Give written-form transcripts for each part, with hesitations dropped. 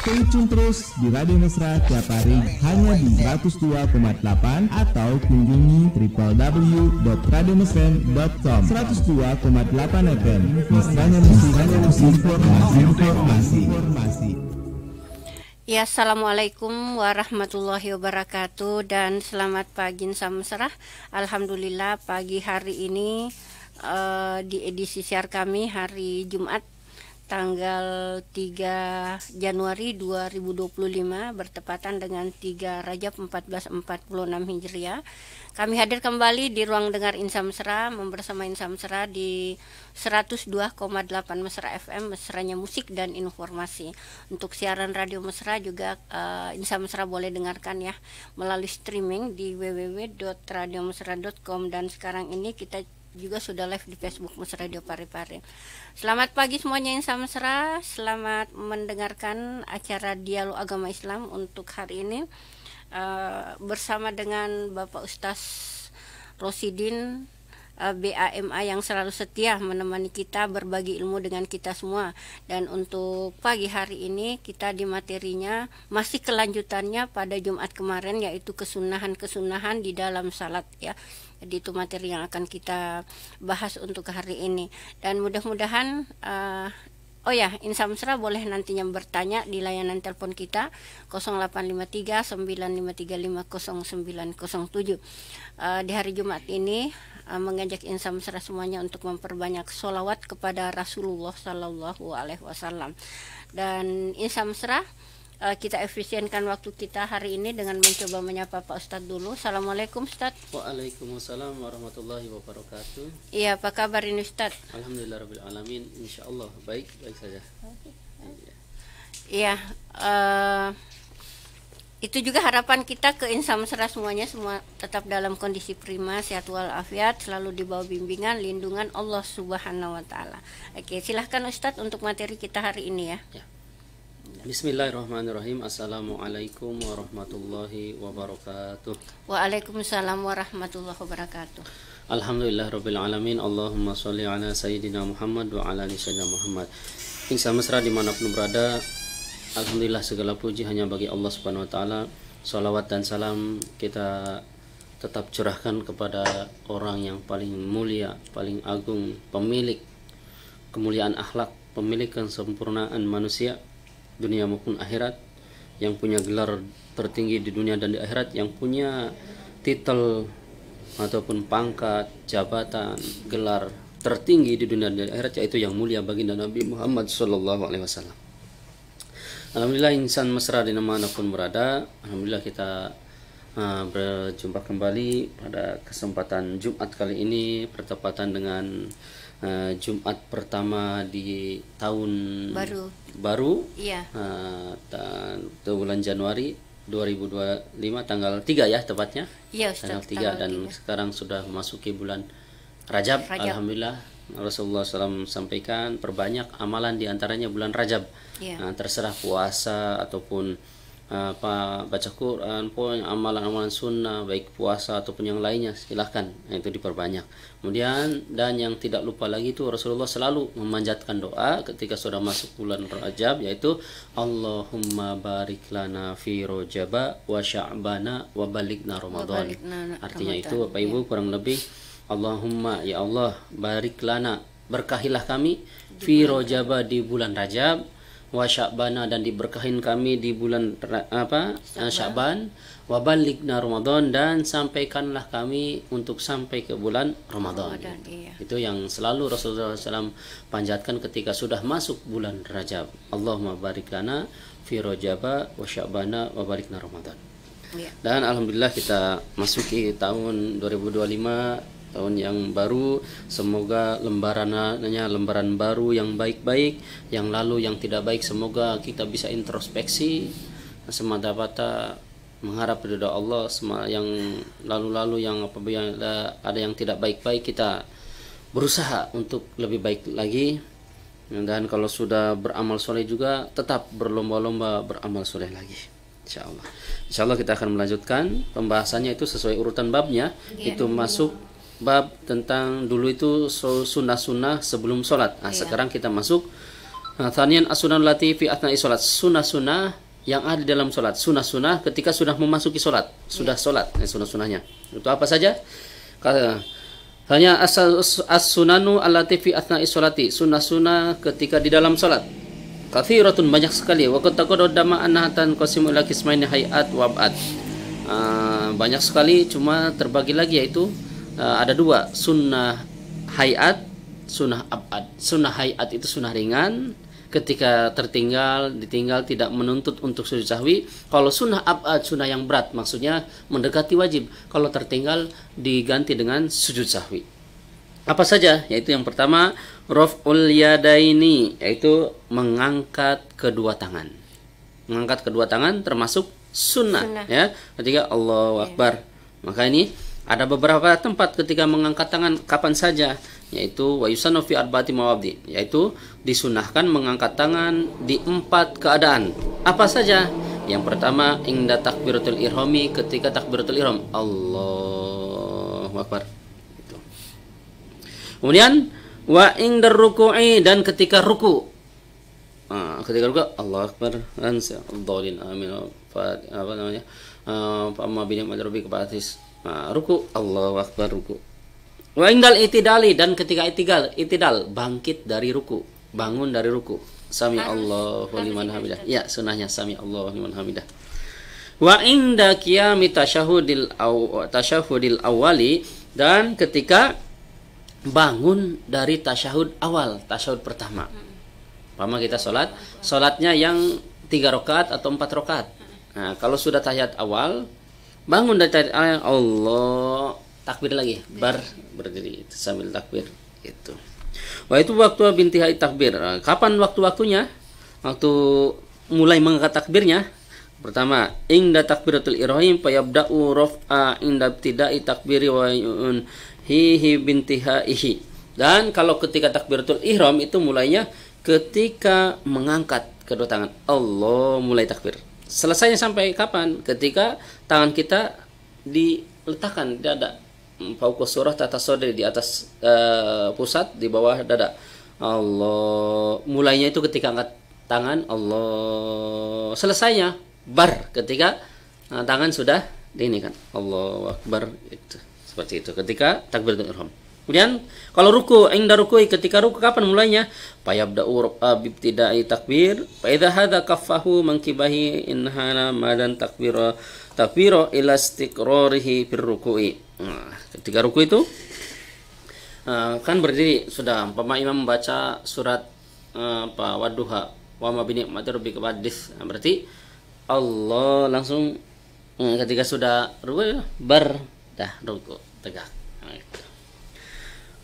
Stay tune terus di Radio Mesra tiap hari hanya di 102,8 atau kunjungi www.radiomesra.com. 102,8 FM. Mesranya musik, informasi. Ya, assalamualaikum warahmatullahi wabarakatuh dan selamat pagi Insan Mesra. Alhamdulillah pagi hari ini di edisi siar kami hari Jumat tanggal 3 Januari 2025 bertepatan dengan 3 Rajab 1446 Hijriah. Kami hadir kembali di ruang dengar Insan Mesra bersama Insan Mesra di 102,8 Mesra FM, mesranya musik dan informasi. Untuk siaran Radio Mesra juga Insan Mesra boleh dengarkan ya melalui streaming di www.radiomesra.com, dan sekarang ini kita juga sudah live di Facebook Mesra Radio Parepare. Selamat pagi semuanya Insan Mesra, selamat mendengarkan acara Dialog Agama Islam untuk hari ini bersama dengan Bapak Ustaz Rosidin BAMA yang selalu setia menemani kita, berbagi ilmu dengan kita semua. Dan untuk pagi hari ini kita di materinya masih kelanjutannya pada Jumat kemarin, yaitu kesunahan-kesunahan di dalam salat ya. Jadi itu materi yang akan kita bahas untuk hari ini. Dan mudah-mudahan oh ya, Insan Mesra boleh nantinya bertanya di layanan telepon kita 0853 9535 0907. Di hari Jumat ini mengajak Insan Mesra semuanya untuk memperbanyak sholawat kepada Rasulullah Sallallahu Alaihi Wasallam. Dan Insan Mesra, kita efisienkan waktu kita hari ini dengan mencoba menyapa Pak Ustadz dulu. Assalamualaikum Ustadz. Waalaikumsalam warahmatullahi wabarakatuh. Iya, apa kabar ini Ustadz? Alhamdulillahirrahmanirrahim. Insyaallah baik saja. Iya, itu juga harapan kita ke Insan Mesra semuanya, semua tetap dalam kondisi prima, sehat walafiat, selalu di bawah bimbingan, lindungan Allah Subhanahu wa taala. Oke, silahkan Ustadz untuk materi kita hari ini ya. Bismillahirrahmanirrahim. Assalamualaikum warahmatullahi wabarakatuh. Waalaikumsalam warahmatullahi wabarakatuh. Alhamdulillah rabbil alamin. Allahumma sholli ala sayyidina Muhammad wa ala ali sayyidina Muhammad. Insan Mesra dimanapun berada, alhamdulillah segala puji hanya bagi Allah Subhanahu wa taala. Salawat dan salam kita tetap curahkan kepada orang yang paling mulia, paling agung, pemilik kemuliaan akhlak, pemilik kesempurnaan manusia dunia maupun akhirat, yang punya gelar tertinggi di dunia dan di akhirat, yang punya titel ataupun pangkat, jabatan, gelar tertinggi di dunia dan di akhirat, yaitu yang mulia baginda Nabi Muhammad sallallahu alaihi wasallam. Alhamdulillah Insan Mesra dimanapun berada, alhamdulillah kita berjumpa kembali pada kesempatan Jumat kali ini bertepatan dengan Jumat pertama di tahun baru iya. Dan bulan Januari 2025 tanggal 3 ya tepatnya. Iya, Ustaz, tanggal 3 dan 3. Sekarang sudah memasuki bulan Rajab. Alhamdulillah Rasulullah SAW sampaikan perbanyak amalan diantaranya bulan Rajab. Iya. Terserah puasa ataupun baca Quran, pokoknya amalan-amalan sunnah baik puasa ataupun yang lainnya silahkan itu diperbanyak. Kemudian dan yang tidak lupa lagi itu Rasulullah selalu memanjatkan doa ketika sudah masuk bulan Rajab, yaitu Allahumma barik lana fi Rajaba wa Sya'bana wa balighna Ramadan. Artinya itu Bapak Ibu kurang lebih Allahumma ya Allah barik lana, berkahilah kami fi Rajaba di bulan Rajab, wa Sya'bana dan diberkahin kami di bulan Sya'ban, wa balighna Ramadan dan sampaikanlah kami untuk sampai ke bulan Ramadan. Iya. Itu yang selalu Rasulullah SAW panjatkan ketika sudah masuk bulan Rajab. Allahumma barik lana fi Rajaba wa Sya'bana wa balighna Ramadan. Iya. Dan alhamdulillah kita masuki tahun 2025, tahun yang baru. Semoga lembarannya lembaran baru yang baik-baik, yang lalu yang tidak baik semoga kita bisa introspeksi semata-mata mengharap ridha Allah. Yang lalu-lalu yang apabila ada yang tidak baik-baik kita berusaha untuk lebih baik lagi, dan kalau sudah beramal soleh juga tetap berlomba-lomba beramal soleh lagi, insyaallah. Insyaallah kita akan melanjutkan pembahasannya itu sesuai urutan babnya. Itu masuk bab tentang dulu itu sunnah-sunnah sebelum sholat. Nah, sekarang kita masuk Thaniyan as-sunan lati fi athna'i salat. Sunnah-sunnah yang ada dalam salat. Sunnah-sunnah ketika sudah memasuki salat, sudah salat, sunnah-sunnahnya. Itu apa saja? Hanya as-sunanu allati fi athna'i salati. Sunnah-sunnah ketika di dalam salat. Kathiratun, banyak sekali. Wa qad taqaddama annahatan qasimu ila qismaini hay'at wa ab'ad. Banyak sekali, cuma terbagi lagi, yaitu ada dua, sunnah hay'at, sunnah ab'ad. Sunnah hay'at itu sunnah ringan, ketika ditinggal tidak menuntut untuk sujud sahwi. Kalau sunnah ab'ad, sunnah yang berat, maksudnya mendekati wajib. Kalau tertinggal diganti dengan sujud sahwi. Apa saja? Yaitu yang pertama, raf'ul yadaini, yaitu mengangkat kedua tangan. Mengangkat kedua tangan termasuk sunnah. Ya. Ketika Allahu Akbar. Maka ini ada beberapa tempat ketika mengangkat tangan kapan saja, yaitu wa yusannu fi arba'ati mawadhi, yaitu disunahkan mengangkat tangan di 4 keadaan. Apa saja? Yang pertama, inda takbiratul ihrami, ketika takbiratul ihram, Allahu Akbar. Itu. Kemudian wa inda ruku'i, dan ketika ruku. Ketika ruku, Allahu Akbar, ansa'udhalin amin, apa namanya? Amma binim adrobi kepatis. Ruku, Allahu Akbar, ruku. Wa indal itidali, dan ketika itidal, bangkit dari ruku, bangun dari ruku. Sami Allahu liman hamidah. Ya, sunahnya sami Allahu liman hamidah. Wa inda qiyami tasyahudil awali, dan ketika bangun dari tasyahud awal, tasyahud pertama. Pama kita salatnya yang 3 rakaat atau 4 rakaat. Nah, kalau sudah tahiyat awal, bangun dari tahiyat awal, Allah, takbir lagi, berdiri sambil takbir itu. Wah, itu waktu bintihai takbir. Kapan waktu-waktunya? Waktu mulai mengangkat takbirnya. Pertama, inda takbiratul ihrami fayabda'u raf'a inda ibtida'i takbiri wa hihi bintihaihi. Dan kalau ketika takbiratul ihram itu mulainya ketika mengangkat kedua tangan. Allah, mulai takbir. Selesainya sampai kapan? Ketika tangan kita diletakkan di dada. Fauqa surah tata sodri, di atas pusat, di bawah dada. Allah, mulainya itu ketika angkat tangan, Allah. Selesainya ketika tangan sudah diinikan, Allahu Akbar, itu seperti itu ketika takbiratul ihram. Kemudian kalau ruku, inda ruku'i, ketika ruku kapan mulainya? Fayabda'u bibtida'i takbir fa idza hadza kaffahu mankibahi inhana madan takbira ila istiqrarihi fir ruku'i. Ketika ruku itu kan berdiri sudah, umpama imam membaca surat Wadduha wa ma bi ni'mati rabbika fahaddits. Berarti Allah langsung ketika sudah ruku ruku tegak.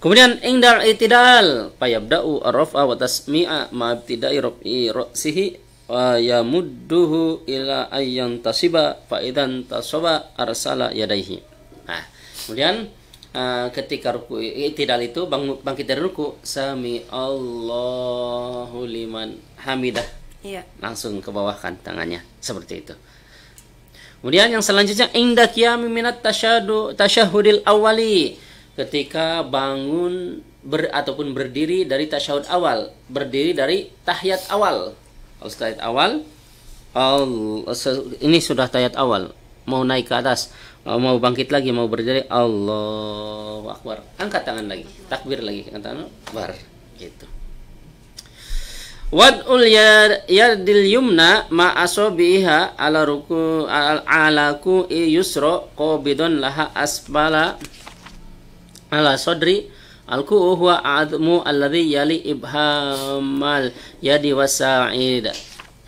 Kemudian indal itidal fayabda'u ar-raf'a wa tasmi'a ma ibtida'i raf'i ra'sihi wa yamudduhu ila ayyan tasiba fa idan tasaba arsala yadayhi. Nah, kemudian ketika ruku itidal itu bangkit dari ruku, sami Allahu liman hamidah. Iya. Langsung ke bawah kan tangannya, seperti itu. Kemudian yang selanjutnya inda qiyami minat tasyahudil awali, ketika bangun ataupun berdiri dari tasyahud awal, berdiri dari tahiyat awal. Kalau tahiyat awal, ini sudah tahiyat awal, mau naik ke atas, mau bangkit lagi, mau berdiri, Allahu Akbar, angkat tangan lagi, takbir lagi, angkat tangan, bar, gitu. Wad'ul yadil yumna ma asobiha ala ruku alaku yusra qabidun laha asbala ala sodri alku huwa admu alladhi yali ibhamal yadi wasa'id.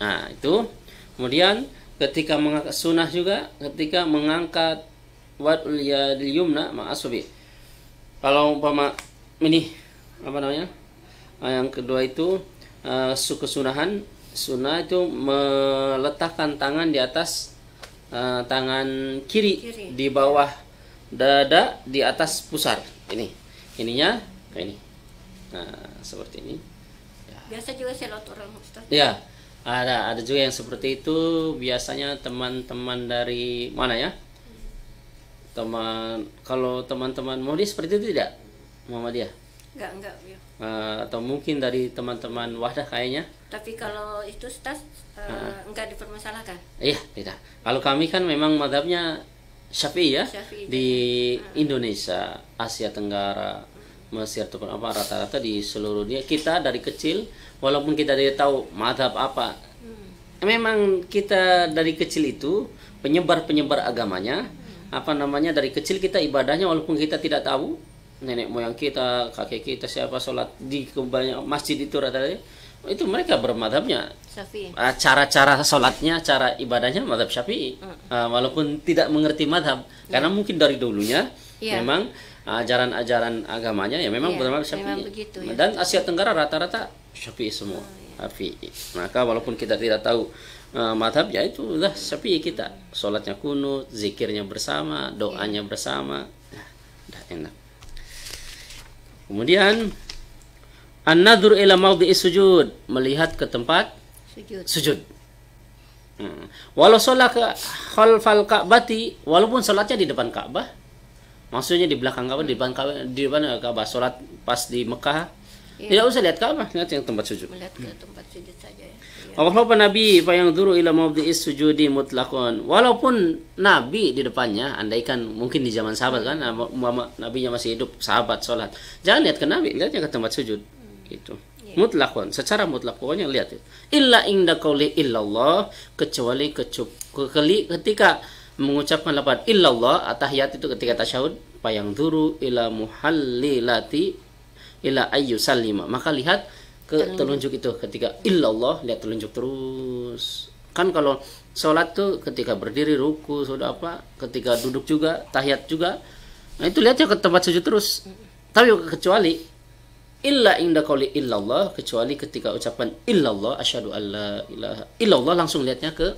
Nah, itu. Kemudian ketika mengangkat sunnah juga, ketika mengangkat wad'ul yadil yumna ma asobi. Kalau umpama ini apa namanya? Yang kedua itu sunnah itu meletakkan tangan di atas tangan kiri di bawah dada, di atas pusar. Ininya kayak ini. Nah, seperti ini. Ya. Biasa juga saya lihat orang Ustaz. Ya, ada juga yang seperti itu. Biasanya teman-teman dari mana ya? Kalau teman-teman Muhammadiyah seperti itu tidak? Muhammadiyah. Enggak, ya. Atau mungkin dari teman-teman Wahdah kayaknya. Tapi kalau itu Ustaz enggak dipermasalahkan. Iya, tidak. Kalau kami kan memang madhabnya Syafi'i ya. Syafi'i. Di Indonesia, Asia Tenggara, Mesir ataupun apa, rata-rata di seluruh dunia kita dari kecil, walaupun kita tidak tahu madhab apa, memang kita dari kecil itu penyebar agamanya, apa namanya, dari kecil kita ibadahnya walaupun kita tidak tahu, nenek moyang kita, kakek kita siapa sholat di banyak masjid itu rata-rata itu mereka bermadhabnya Syafi'i. Cara-cara sholatnya, cara ibadahnya madhab Syafi'i. Walaupun tidak mengerti madhab, karena mungkin dari dulunya memang ajaran-ajaran agamanya ya memang bermadhab Syafi'i. Begitu, ya. Dan Asia Tenggara rata-rata Syafi'i semua. Syafi'i. Maka walaupun kita tidak tahu madhab, ya itu udah Syafi'i kita. Sholatnya kunut, zikirnya bersama, doanya bersama, udah enak. Kemudian an-nadhur ila mawdi'is sujud, melihat ke tempat sujud. Walau sholat ke khalfal ka'bati, walaupun sholatnya di depan Ka'bah, maksudnya di belakang Ka'bah, di depan Ka'bah, sholat pas di Mekah, tidak usah lihat Ka'bah, lihat yang tempat sujud. Melihat ke tempat sujud saja ya. Apa Nabi fa yang duru ila mawdi'is sujudi mutlaqan. Walaupun Nabi di depannya, andaikan mungkin di zaman sahabat kan, Nabinya masih hidup, sahabat sholat, jangan lihat ke Nabi, lihatnya ke tempat sujud. Itu mutlakon, secara mutlak, pokoknya lihat itu. Illa inda qauli illallah, kecuali ketika mengucapkan lafaz illallah, atahiyat itu ketika tasyahud, payang duru ila muhallilati ila ayyu sallima, maka lihat ke telunjuk itu ketika illallah, lihat telunjuk terus. Kan kalau sholat tuh ketika berdiri ruku sudah apa, ketika duduk juga tahiyat juga, nah itu lihatnya ke tempat sujud terus. Tapi kecuali illa inda qauli illallah, kecuali ketika ucapan illallah, asyhadu alla ilaha illallah, langsung lihatnya ke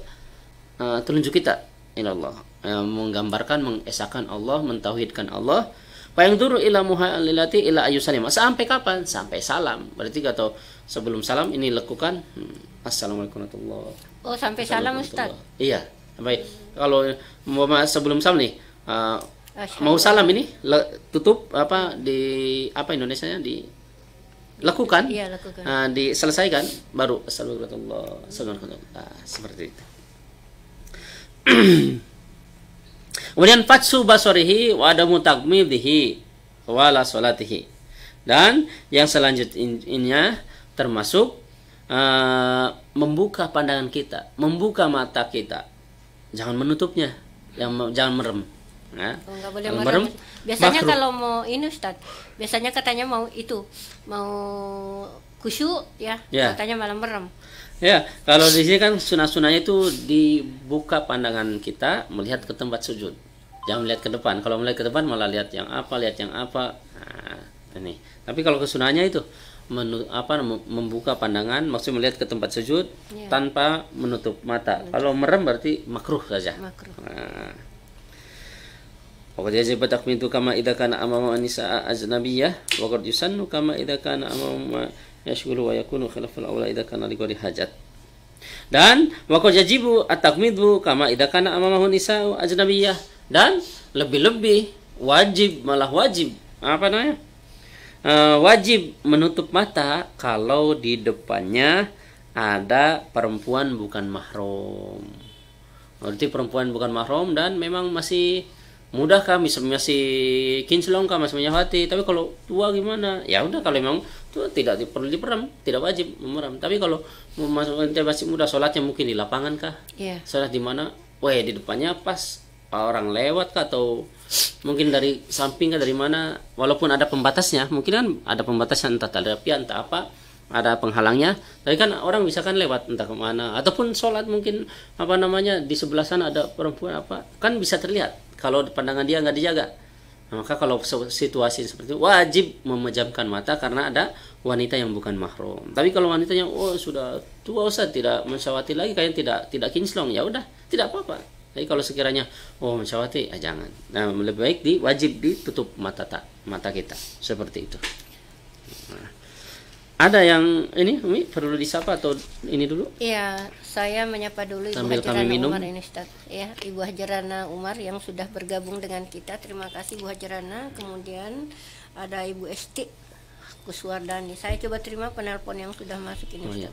telunjuk kita illallah, menggambarkan, mengesahkan Allah, mentauhidkan Allah. Yang duru ila muhalilati ila ayusalimah, sampai kapan? Sampai salam. Berarti atau sebelum salam ini lakukan assalamualaikum warahmatullahi wabarakatuh. Oh, sampai salam Ustaz. Iya, sampai kalau sebelum salam nih mau salam ini tutup apa di apa Indonesianya di lakukan, iya, lakukan. Diselesaikan baru assalamualaikum warahmatullahi wabarakatuh. Seperti itu. Kemudian fatsu basorihi wa adamu takmidhihi wala salatihi. Dan yang selanjutnya termasuk membuka pandangan kita, membuka mata kita, jangan menutupnya, jangan merem. Nah, enggak boleh merem. Biasanya makruh. Kalau mau ini Ustaz, biasanya katanya mau khusyuk ya, katanya malah merem. Ya, kalau di sini kan sunah-sunahnya itu dibuka pandangan kita, melihat ke tempat sujud. Jangan melihat ke depan. Kalau melihat ke depan malah lihat yang apa. Nah, ini. Tapi kalau kesunahnya itu membuka pandangan, maksudnya melihat ke tempat sujud tanpa menutup mata. Kalau merem berarti makruh saja. Makruh. Wa qad yajibu takmidu kama idza kana amama nisa ajnabiyyah wa qad yusannu kama idza kana amama yashghulu wa yakunu khilafal aula idza kana li ghairi hajat. Dan wa qad yajibu at-takmidu kama idza kana amama nisa ajnabiyyah, dan lebih-lebih wajib apa namanya? Wajib menutup mata kalau di depannya ada perempuan bukan mahram. Berarti perempuan bukan mahram dan memang masih mudah kah, masih kinclong kah, masih menyahwati. Tapi kalau tua gimana? Ya udah, kalau memang tua tidak perlu diperam, tidak wajib memeram. Tapi kalau masih muda, sholatnya mungkin di lapangan kah? Sholat di mana? Di depannya pas orang lewat kah, atau mungkin dari samping kah, dari mana? Walaupun ada pembatasnya, mungkin kan ada pembatasan, entah tali rapi, entah apa, ada penghalangnya. Tapi kan orang bisa kan lewat entah kemana, ataupun sholat mungkin apa namanya di sebelah sana ada perempuan apa, kan bisa terlihat kalau pandangan dia nggak dijaga. Nah, maka kalau situasi seperti itu wajib memejamkan mata karena ada wanita yang bukan mahram. Tapi kalau wanitanya sudah tua, Ustaz, tidak mensyawati lagi, kayak tidak kinclong, ya udah tidak apa-apa. Tapi kalau sekiranya mensyawati, jangan. Nah, lebih baik wajib ditutup mata kita seperti itu. Nah, ada yang ini Umi perlu disapa atau ini dulu? Iya, saya menyapa dulu Ibu Hajarana Umar ini Ustaz. Ya, Ibu Hajarana Umar yang sudah bergabung dengan kita. Terima kasih Ibu Hajarana. Kemudian ada Ibu Esti. Kuswardani. Saya coba terima penelpon yang sudah masuk ini. Oh, iya.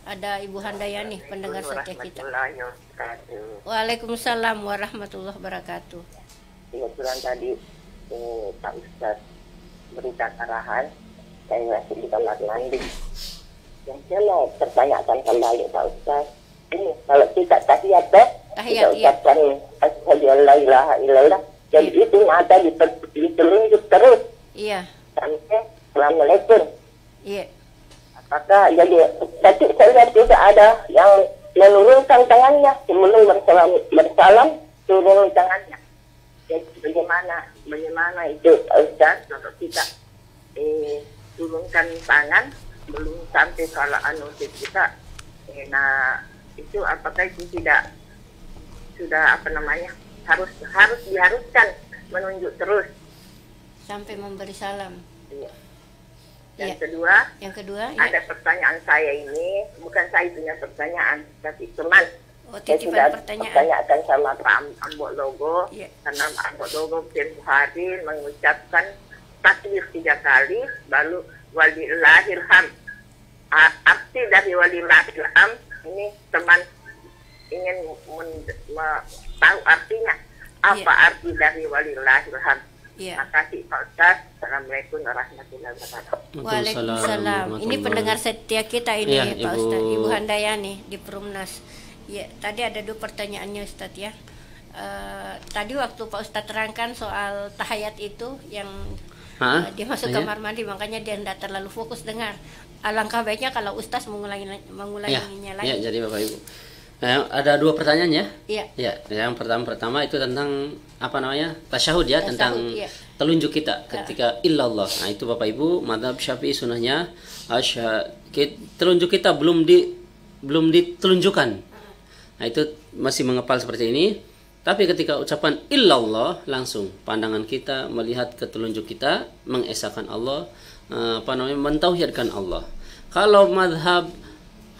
Ada Ibu Handayani, pendengar setia kita. Warahmatullahi wabarakatuh. Waalaikumsalam warahmatullahi wabarakatuh. Kebetulan tadi Pak Ustaz berikan arahan, saya masih di kamar mandi. Yang saya mau pertanyakan kembali Pak Ustaz, ini kalau kita tahiyat kita ucapkan asyhadu an la ilaha illallah, jadi itu mata ditelunjuk terus sampai assalamualaikum. Iya. Apakah jadi tadi saya lihat juga ada yang menurunkan tangannya sebelum bersalam turun tangannya. Jadi bagaimana itu Ustaz kalau kita turunkan tangan belum sampai kalau kita nah itu apakah itu tidak sudah harus diharuskan menunjuk terus sampai memberi salam. Iya. Yang kedua ada pertanyaan saya ini, bukan saya punya pertanyaan tapi teman. Saya sudah pertanyakan sama Pak Ambok Logo, karena Ambok Logo setiap hari mengucapkan takbir 3 kali, baru walillahilham. Arti dari walillahilham ini teman ingin tahu artinya. Apa arti dari walillahilham? Terima kasih Pak Ustaz. Assalamualaikum warahmatullahi wabarakatuh. Waalaikumsalam. Ini pendengar setia kita ini Pak Ustaz, Ibu Handayani di Perumnas. Ya, tadi ada 2 pertanyaannya Ustaz ya. Tadi waktu Pak Ustaz terangkan soal tahayat itu yang dia masuk kamar mandi, makanya dia tidak terlalu fokus dengar. Alangkah baiknya kalau Ustaz mengulanginya lagi. Ya, jadi Bapak Ibu. Ada 2 pertanyaan ya. Iya. Ya, yang pertama itu tentang tasyahud ya, tentang telunjuk kita ketika illallah. Nah, itu Bapak Ibu, mazhab Syafi'i sunnahnya telunjuk kita belum ditelunjukkan. Nah, itu masih mengepal seperti ini. Tapi ketika ucapan illallah, langsung pandangan kita melihat ke telunjuk kita, mengesahkan Allah, mentauhidkan Allah. Kalau mazhab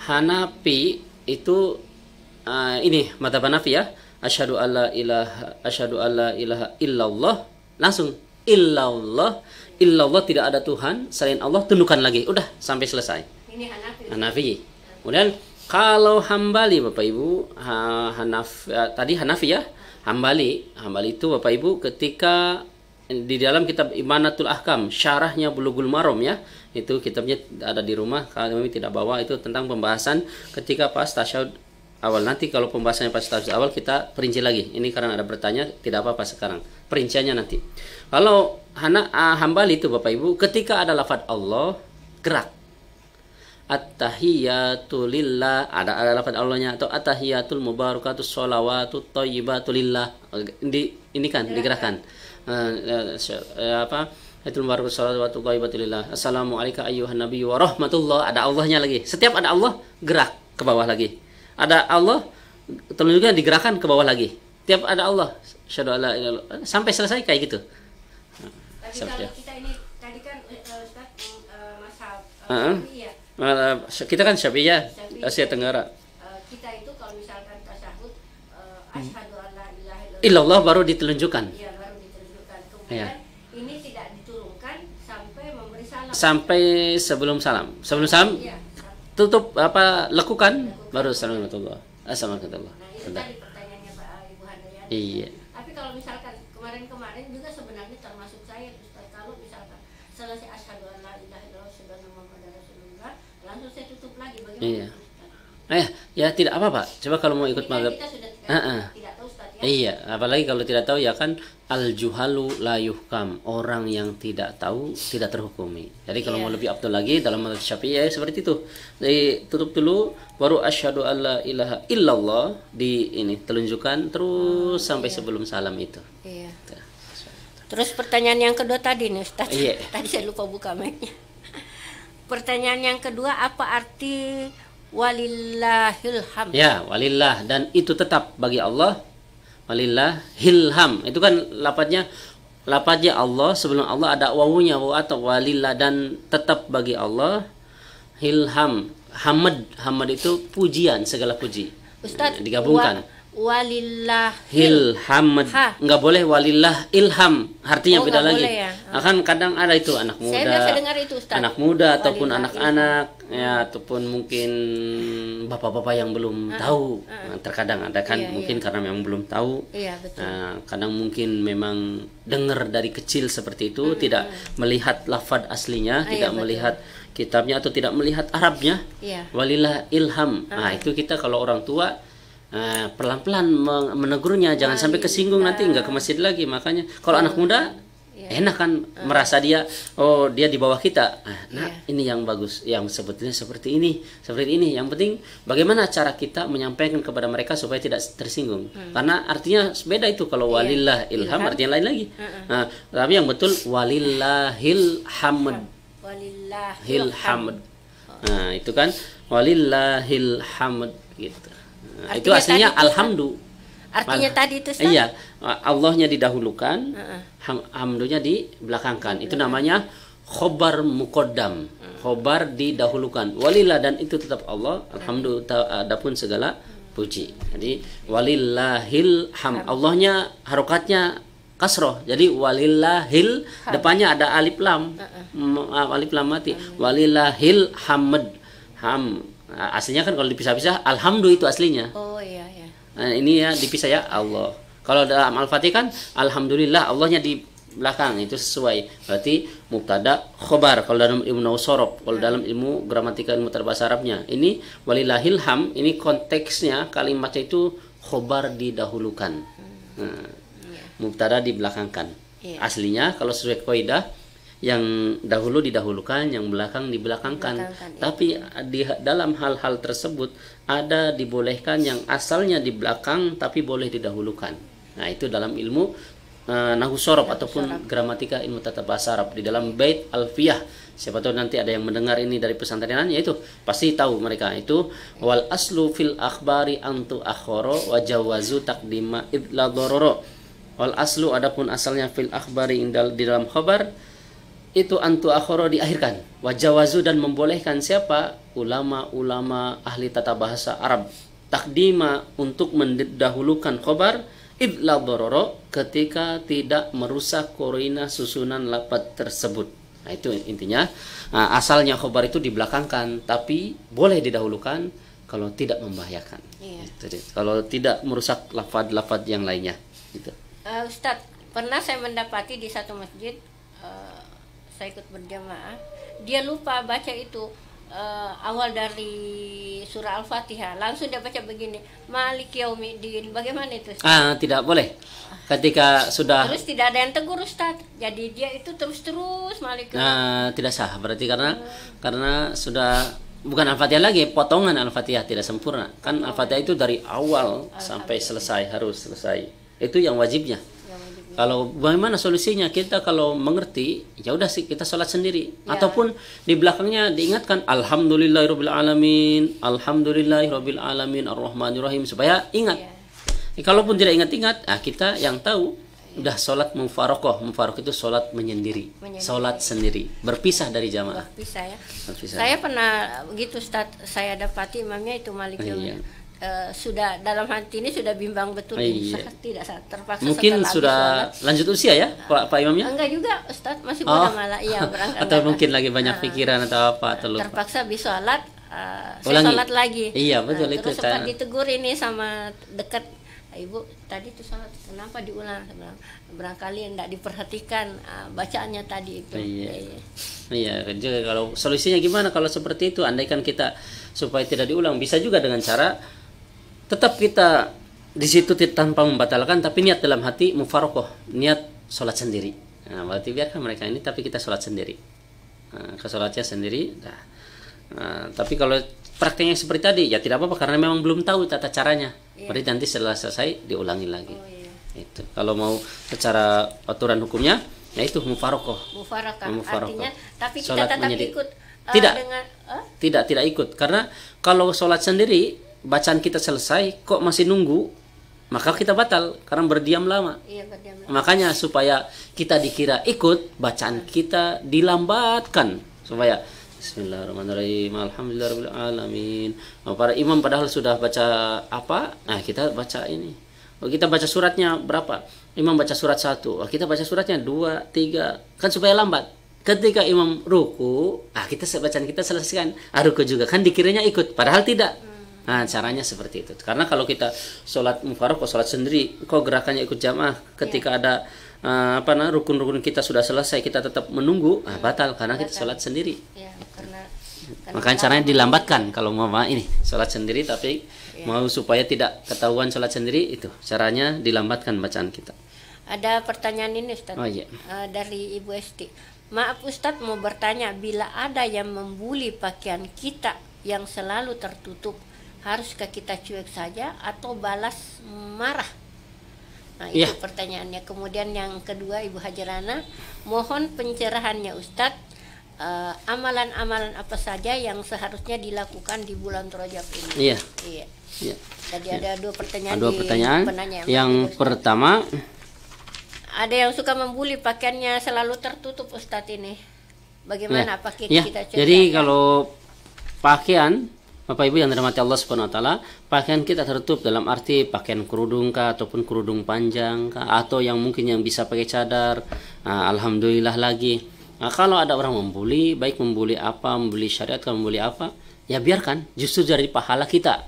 Hanafi itu ini mazhab Hanafi ya, asyhadu alla ilaha illallah, langsung illallah tidak ada Tuhan selain Allah, tundukkan lagi, udah sampai selesai. Ini Hanafi. Kemudian kalau Hambali Bapak Ibu, tadi Hanafi ya, Hambali itu Bapak Ibu ketika di dalam kitab Imanatul Ahkam, syarahnya Bulughul Maram ya, itu kitabnya ada di rumah, kalau kami tidak bawa, itu tentang pembahasan ketika pas tasyahud awal. Nanti kalau pembahasannya pas tasyahud awal kita perinci lagi. Ini karena ada bertanya, tidak apa-apa sekarang. Perinciannya nanti. Kalau Hambali itu Bapak Ibu, ketika ada lafaz Allah, gerak. At-tahiyatu lillah, ada lafaz Allahnya, atau at-tahiyatul mubarakatus sholawatut thayyibatu lillah. Ini kan digerakkan. Ayatul mubarakatus sholawatut thayyibatu lillah. Assalamualaikum ayyuhan nabiyyu wa rahmatullah. Ada Allahnya lagi. Setiap ada Allah, gerak ke bawah lagi. Ada Allah, telunjuknya digerakkan ke bawah lagi. Tiap ada Allah, asyhadu alla ilaha illallah, sampai selesai kayak gitu. Tapi kalau kita ini tadi kan Ustaz mazhab kita kan Syafi'i ya, Asia Tenggara. Kita itu kalau misalkan tasyahud asyhadu alla ilaha illallah baru ditelunjukkan. Iya, baru ditelunjukkan. Kemudian ini tidak diturunkan sampai memberi salam. Sampai sebelum salam. Sebelum salam tutup lekukan baru assalamualaikum. Assalamualaikum. Nah, itu tadi pertanyaannya Pak Ibu Handayani. Iya. Tapi kalau misalkan kemarin juga sebenarnya termasuk saya Ustaz, kalau misalkan selesai asyhadu an la ilaha illallah asyhadu anna muhammadar rasulullah, langsung saya tutup lagi, bagaimana? Iya. Ya tidak apa-apa. Coba kalau mau ikut mazhab. Kita sudah tidak tahu Ustaz ya. Iya, apalagi kalau tidak tahu ya kan al-juhalu la yuhkam, orang yang tidak tahu tidak terhukumi. Jadi kalau mau lebih abdul lagi dalam mazhab Syafi'i ya seperti itu. Jadi tutup dulu baru asyhadu alla ilaha illallah telunjukkan terus sampai sebelum salam itu. Iya. Terus pertanyaan yang kedua tadi nih Ustaz. Iya. Tadi saya lupa buka mic-nya. Pertanyaan yang kedua, apa arti walillahilham? Ya, walillah, dan itu tetap bagi Allah. Walillahilham. Itu kan lafadznya Allah, sebelum Allah ada wawunya, waw atau walillah, dan tetap bagi Allah. Hilham. Hamad itu pujian, segala puji. Ustaz, digabungkan. walillahil hamd. Nggak boleh walillah ilham, artinya beda lagi. Ya? Akan kadang ada itu anak muda. Saya biasa dengar itu, Ustaz. Anak muda ataupun anak-anak ya, ataupun mungkin bapak-bapak yang belum tahu. Nah, terkadang ada kan mungkin karena memang belum tahu. Iya, betul. Nah, kadang mungkin memang dengar dari kecil seperti itu, tidak melihat lafaz aslinya, tidak melihat kitabnya atau tidak melihat Arabnya. Walillah ilham. Nah, itu kita kalau orang tua pelan-pelan menegurnya, jangan sampai kesinggung nanti nggak ke masjid lagi. Makanya kalau anak muda enak kan, merasa dia dia di bawah kita. Ini yang bagus, yang sebetulnya seperti ini. Yang penting bagaimana cara kita menyampaikan kepada mereka supaya tidak tersinggung. Karena artinya beda itu, kalau walillah ilham artinya lain lagi. Nah, tapi yang betul walillahil hamd. Walillahil hamd. Nah, itu kan walillahil hamd gitu. Nah, itu aslinya alhamdu. Artinya tadi itu iya, Allahnya didahulukan, hamdunya dibelakangkan. Itu namanya khobar muqaddam. Khobar didahulukan. Walillah, dan itu tetap Allah. Alhamdulillah, adapun segala puji. Jadi walillahil ham. Allahnya harokatnya kasroh. Jadi walillahil, depannya ada alif lam. Alif lam mati. Walillahil hamd. Aslinya kan kalau dipisah-pisah alhamdulillah itu aslinya. Oh iya ya. Nah, ini ya dipisah ya Allah. Kalau dalam Al-Fatihah kan alhamdulillah, Allahnya di belakang, itu sesuai. Berarti mubtada khobar kalau dalam ilmu nahwu shorof, kalau dalam ilmu gramatika ilmu bahasa Arabnya. Ini walillahil ham, ini konteksnya kalimatnya itu khobar didahulukan. Mubtada dibelakangkan. Aslinya kalau sesuai kaidah yang dahulu didahulukan, yang belakang dibelakangkan. Tapi di dalam hal-hal tersebut ada dibolehkan yang asalnya di belakang tapi boleh didahulukan. Nah, itu dalam ilmu nahwu shorof ataupun gramatika ilmu tata bahasa Arab. Di dalam bait alfiyah, siapa tahu nanti ada yang mendengar ini dari pesantrenan, yaitu pasti tahu mereka itu wal aslu fil akhbari antu akhoro wa jawazu taqdima idla dororo. Wal aslu, adapun asalnya fil akhbari di dalam khabar itu antu akhoro diakhirkan, wajawazu, dan membolehkan siapa ulama-ulama ahli tata bahasa Arab takdima untuk mendahulukan khobar idla dororo ketika tidak merusak korina susunan lafaz tersebut. Nah, itu intinya. Nah, asalnya khobar itu dibelakangkan tapi boleh didahulukan kalau tidak membahayakan. Jadi, kalau tidak merusak lafaz-lafaz yang lainnya gitu. Ustadz, pernah saya mendapati di satu masjid, saya ikut berjamaah, dia lupa baca itu awal dari surah Al-Fatihah, langsung dia baca begini, Maliki Yaumiddin. Bagaimana itu? Tidak boleh. Ketika sudah terus tidak ada yang tegur, Ustaz. Jadi dia itu terus Maliki. Tidak sah, berarti karena sudah bukan Al-Fatihah lagi, potongan Al-Fatihah tidak sempurna. Kan Al-Fatihah itu dari awal sampai selesai, harus selesai. Itu yang wajibnya. Kalau bagaimana solusinya, kita kalau mengerti ya udah sih kita sholat sendiri, ataupun di belakangnya diingatkan alhamdulillahirabbil alamin, alhamdulillahirabbil alamin arrahmanirrahim, supaya ingat. Kalaupun tidak ingat-ingat, kita yang tahu udah sholat mufarokoh. Mufarokoh itu sholat menyendiri, sholat sendiri, berpisah dari jamaah. Berpisah ya. Saya pernah begitu, Ustaz, saya dapati imamnya itu Malik sudah dalam hati ini sudah bimbang betul, tidak terpaksa. Mungkin sudah lanjut usia ya, Pak imamnya? Enggak juga, Ustaz, masih muda malah. Iya, berangkat. Atau mungkin lagi banyak pikiran atau apa, atau lupa. Terpaksa habis sholat, saya sholat lagi. Iya, betul itu. Terus sempat ditegur ini sama dekat, Ibu tadi itu sholat kenapa diulang? Barangkali tidak diperhatikan bacaannya tadi itu. Iya, jadi kalau solusinya gimana kalau seperti itu? Andaikan kita supaya tidak diulang, bisa juga dengan cara tetap kita di situ tanpa membatalkan, tapi niat dalam hati mufarokoh, niat sholat sendiri. Nah, berarti biarkan mereka ini, tapi kita sholat sendiri. Ke sholatnya sendiri. Tapi kalau prakteknya seperti tadi, ya tidak apa-apa karena memang belum tahu tata caranya. Berarti nanti setelah selesai diulangi lagi. Itu. Kalau mau secara aturan hukumnya, ya itu mufarokoh. Artinya, tapi kita tetap ikut. Tidak ikut, karena kalau sholat sendiri bacaan kita selesai kok masih nunggu, maka kita batal karena berdiam lama. Makanya supaya kita dikira ikut, bacaan kita dilambatkan supaya Bismillahirrahmanirrahim. Alhamdulillahirabbil alamin. Para imam padahal sudah baca apa? Nah, kita baca ini. Kita baca suratnya berapa? Imam baca surat 1. Kita baca suratnya 2, 3. Kan supaya lambat. Ketika imam ruku, kita bacaan kita selesaikan. Ruku juga kan dikiranya ikut, padahal tidak. Nah, caranya seperti itu. Karena kalau kita sholat mufarraq, sholat sendiri, kok gerakannya ikut jamaah, ketika ada rukun-rukun kita sudah selesai, kita tetap menunggu, batal karena kita sholat sendiri. Ya, karena makanya caranya dilambatkan. Kalau mau ini sholat sendiri tapi mau supaya tidak ketahuan sholat sendiri, itu caranya dilambatkan bacaan kita. Ada pertanyaan ini Ustaz. Iya. Dari Ibu Esti. Maaf Ustaz, mau bertanya, bila ada yang membuli pakaian kita yang selalu tertutup, haruskah kita cuek saja atau balas marah? Nah, itu pertanyaannya. Kemudian yang kedua, Ibu Hajarana, mohon pencerahannya Ustadz, amalan-amalan apa saja yang seharusnya dilakukan di bulan Rajab ini? Iya. Tadi ada dua pertanyaan. Penanya. Yang pertama, ada yang suka membuli pakaiannya selalu tertutup Ustadz ini. Bagaimana pakaian kita cuek? Jadi kalau pakaian Bapak Ibu yang dirahmati Allah Subhanahu wa taala, pakaian kita tertutup dalam arti pakaian kerudung kah ataupun kerudung panjang kah, atau yang mungkin yang bisa pakai cadar. Alhamdulillah lagi. Kalau ada orang membuli, baik membuli apa, membuli syariat, kalau membuli apa, ya biarkan, justru dari pahala kita.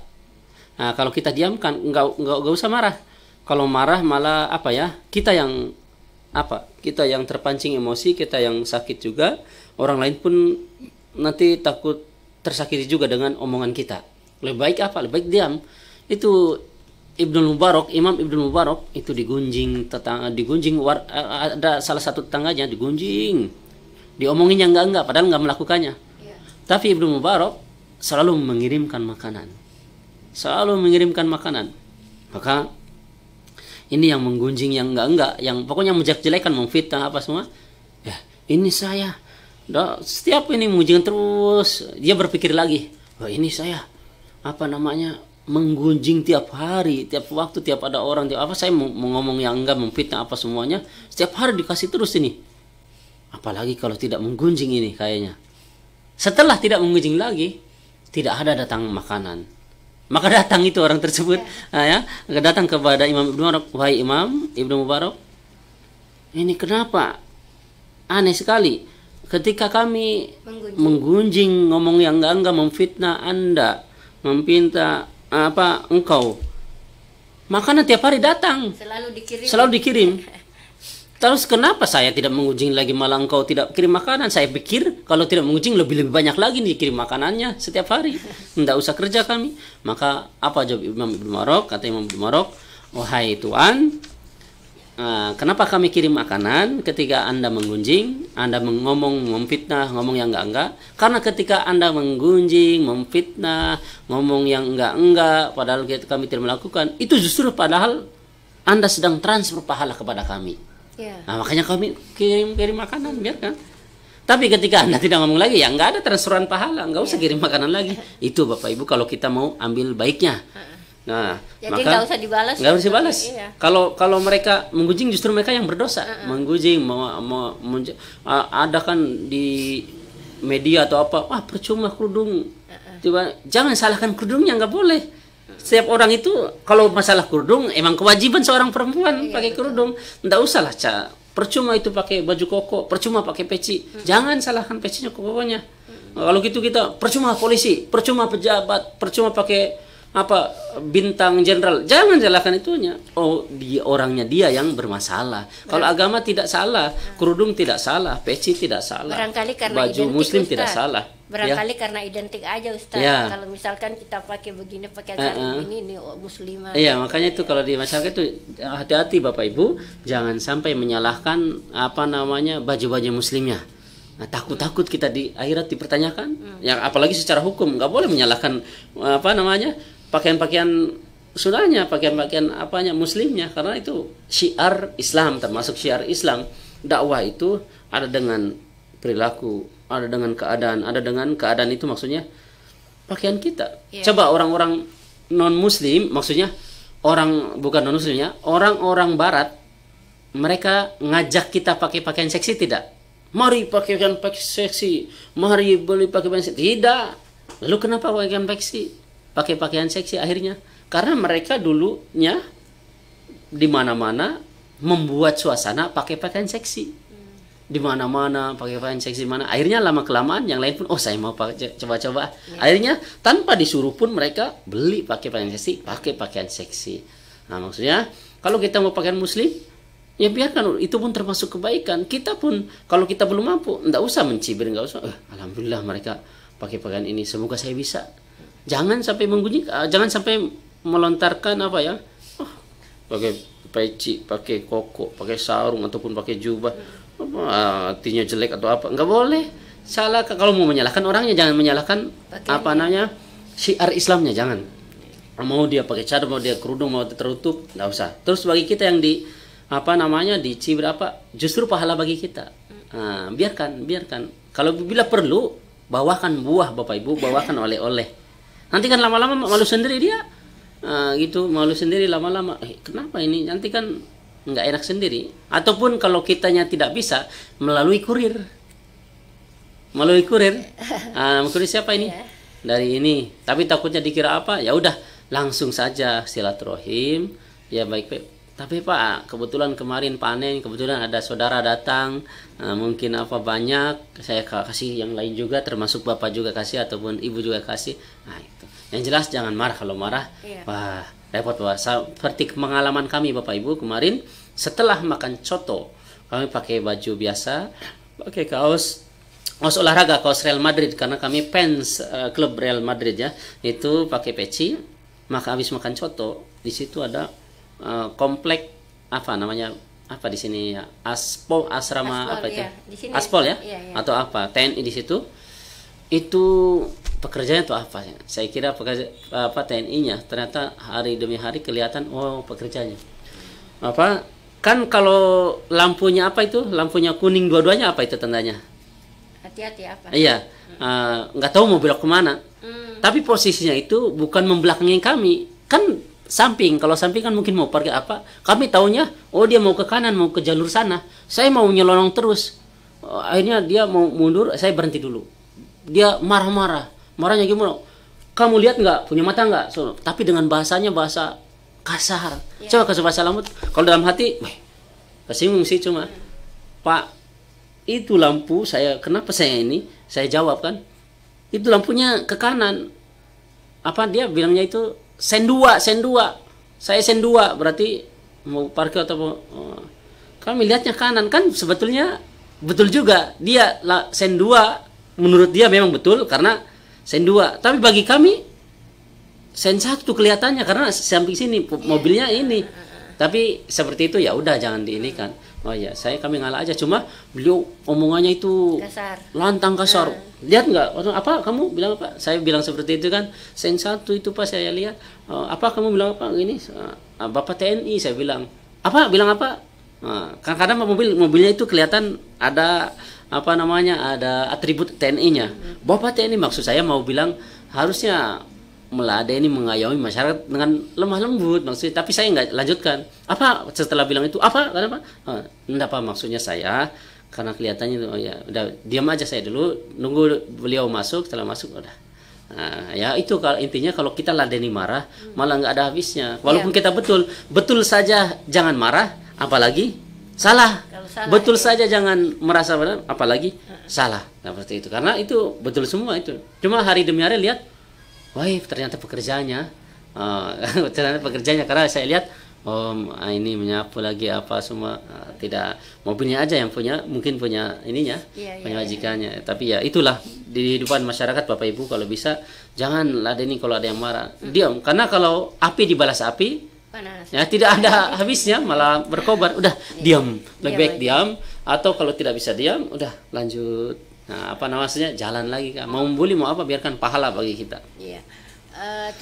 Kalau kita diamkan, enggak usah marah. Kalau marah malah kita yang terpancing emosi, kita yang sakit juga, orang lain pun nanti takut tersakiti juga dengan omongan kita. Lebih baik Lebih baik diam. Itu Imam Ibnu Mubarak itu digunjing ada salah satu tetangganya digunjing. Diomongin yang enggak padahal enggak melakukannya. Tapi Ibnu Mubarak selalu mengirimkan makanan. Maka ini yang menggunjing yang enggak, yang pokoknya menjelek-jelekan, memfitnah apa semua. Ya, ini saya setiap ini mengujikan terus, dia berpikir lagi, ini saya menggunjing tiap hari, tiap waktu, tiap ada orang, saya mau ngomong yang enggak, memfitnah apa semuanya, setiap hari dikasih terus ini. Apalagi kalau tidak menggunjing ini kayaknya. Setelah tidak menggunjing lagi, tidak ada datang makanan. Maka datang itu orang tersebut, datang kepada Imam Ibnu Mubarak, wahai Imam Ibnu Mubarak, ini kenapa? Aneh sekali. Ketika kami menggunjing, ngomong yang enggak, memfitnah Anda, meminta engkau, makanan tiap hari datang, selalu dikirim. Terus kenapa saya tidak menggunjing lagi, malah engkau tidak kirim makanan? Saya pikir kalau tidak menggunjing lebih banyak lagi dikirim makanannya setiap hari, tidak usah kerja kami. Maka apa jawab Imam Ibnu Mubarak? Kata Imam Ibnu Mubarak, wahai Tuan, kenapa kami kirim makanan ketika Anda menggunjing, Anda ngomong, memfitnah, ngomong yang enggak? Karena ketika Anda menggunjing, memfitnah, ngomong yang enggak, padahal kami tidak melakukan, itu justru padahal Anda sedang transfer pahala kepada kami. Makanya kami kirim makanan, biarkan. Tapi ketika Anda tidak ngomong lagi, ya enggak ada transferan pahala, enggak usah kirim makanan lagi. Itu Bapak Ibu kalau kita mau ambil baiknya. Nah, jadi nggak usah dibalas. Nggak usah dibalas. Iya. Kalau mereka menggunjing, justru mereka yang berdosa. Menggunjing, ada kan di media atau apa, percuma kerudung. Jangan salahkan kerudungnya, nggak boleh. Setiap orang itu kalau masalah kerudung, emang kewajiban seorang perempuan pakai kerudung. Nggak usah lah, percuma itu pakai baju koko, percuma pakai peci. Jangan salahkan pecinya, kokonya. Kalau gitu kita percuma polisi, percuma pejabat, percuma pakai bintang jenderal, jangan salahkan itunya. Orangnya dia yang bermasalah. Kalau agama tidak salah, kerudung tidak salah, peci tidak salah, barangkali karena baju muslim Ustaz tidak salah. Barangkali karena identik aja Ustaz. Kalau misalkan kita pakai begini, pakai ini muslimah. Iya, makanya itu kalau di masyarakat itu hati-hati Bapak Ibu, jangan sampai menyalahkan baju-baju muslimnya. Takut kita di akhirat dipertanyakan. Ya apalagi secara hukum nggak boleh menyalahkan pakaian-pakaian sunahnya, pakaian-pakaian muslimnya, karena itu syiar Islam, termasuk syiar Islam. Dakwah itu ada dengan perilaku, ada dengan keadaan itu maksudnya pakaian kita. Coba orang-orang non muslim, maksudnya bukan non muslimnya, orang-orang barat, mereka ngajak kita pakai pakaian seksi tidak? mari pakaian seksi, mari beli pakaian seksi. Tidak. Lalu kenapa pakai pakaian seksi akhirnya? Karena mereka dulunya di mana-mana membuat suasana pakai pakaian seksi. Di mana-mana pakai pakaian seksi mana. Akhirnya lama kelamaan yang lain pun saya mau coba-coba. Akhirnya tanpa disuruh pun mereka beli pakai pakaian seksi. Nah, maksudnya kalau kita mau pakaian muslim, ya biarkan, itu pun termasuk kebaikan. Kita pun kalau kita belum mampu, enggak usah mencibir, enggak usah. Alhamdulillah mereka pakai pakaian ini, semoga saya bisa. Jangan sampai jangan sampai melontarkan pakai peci, pakai koko, pakai sarung ataupun pakai jubah. Artinya jelek atau apa, nggak boleh. Salah kalau mau menyalahkan orangnya, jangan menyalahkan syiar Islamnya, jangan. Mau dia pakai cadar, mau dia kerudung, mau tertutup, nggak usah. Terus bagi kita yang dicibir justru pahala bagi kita. Biarkan. Kalau bila perlu, bawakan buah Bapak Ibu, bawakan oleh-oleh. Nanti kan lama-lama malu sendiri dia, malu sendiri lama-lama. Kenapa ini? Nanti kan nggak enak sendiri. Ataupun kalau kitanya tidak bisa, melalui kurir. Kurir siapa ini? Dari ini. Tapi takutnya dikira apa? Ya udah, langsung saja silaturahim. Ya baik. Tapi Pak, kebetulan kemarin panen, kebetulan ada saudara datang, mungkin banyak, saya kasih yang lain juga, termasuk Bapak juga kasih ataupun Ibu juga kasih. Nah itu. Yang jelas jangan marah. Kalau marah, wah repot. Seperti pengalaman kami Bapak Ibu kemarin, setelah makan coto, kami pakai baju biasa, pakai kaos olahraga, kaos Real Madrid, karena kami fans klub Real Madrid ya. Itu pakai peci. Maka habis makan coto, di situ ada komplek di sini ya, asrama itu? Aspol ya? Iya. Atau TNI di situ. Itu pekerjaannya itu apa ya? Saya kira TNI-nya, ternyata hari demi hari kelihatan pekerjaannya. Kan kalau lampunya lampunya kuning dua-duanya, apa itu tandanya? Hati-hati apa? Iya, nggak tahu mau belok kemana. Tapi posisinya itu bukan membelakangi kami, kan samping. Kalau samping kan mungkin mau pergi kami taunya dia mau ke kanan, mau ke jalur sana. Saya mau nyelonong terus. Akhirnya dia mau mundur, saya berhenti dulu. Dia marahnya gimana? Kamu lihat nggak, punya mata nggak? Tapi dengan bahasa kasar. Coba kasih bahasa lembut. Kalau dalam hati kesinggung sih, cuma Pak, itu lampu kenapa saya jawab kan, itu lampunya ke kanan. Dia bilangnya itu sen 2. Saya sen 2, berarti mau parkir atau kami lihatnya kanan. Kan sebetulnya betul juga, dia sen 2 menurut dia memang betul karena sen 2, tapi bagi kami sen 1 kelihatannya karena samping sini mobilnya ini. Tapi seperti itu, ya udah jangan diinikan. Kami ngalah aja, cuma beliau omongannya itu lantang kasar. Lihat nggak? Kamu bilang apa? Saya bilang seperti itu kan. Sen 1 itu Pak, saya lihat. Kamu bilang apa? Ini Bapak TNI, saya bilang. Bilang apa? Kadang-kadang mobilnya itu kelihatan ada ada atribut TNI-nya. Bapak TNI, maksud saya mau bilang harusnya meladeni, mengayomi masyarakat dengan lemah lembut maksudnya. Tapi saya nggak lanjutkan. Setelah bilang itu kenapa? Enggak maksudnya saya, karena kelihatannya udah diam aja saya dulu, nunggu beliau masuk. Setelah masuk udah. Ya itu kalau intinya, kalau kita ladeni marah malah nggak ada habisnya. Walaupun kita betul saja jangan marah, apalagi salah. Betul saja jangan merasa benar, apalagi salah. Seperti itu, karena itu betul semua itu. Cuma hari demi hari lihat, ternyata pekerjaannya, karena saya lihat ini menyapu lagi semua, tidak mobilnya aja yang punya, mungkin punya ininya, punya majikannya. Tapi ya itulah di depan masyarakat Bapak Ibu, kalau bisa jangan ladeni kalau ada yang marah, diam. Karena kalau api dibalas api, panas. Ya tidak ada habisnya, malah berkobar. Udah diam, lebih baik diam. Atau kalau tidak bisa diam, udah lanjut. Maksudnya jalan lagi kan. Mau membuli mau biarkan pahala bagi kita. Iya.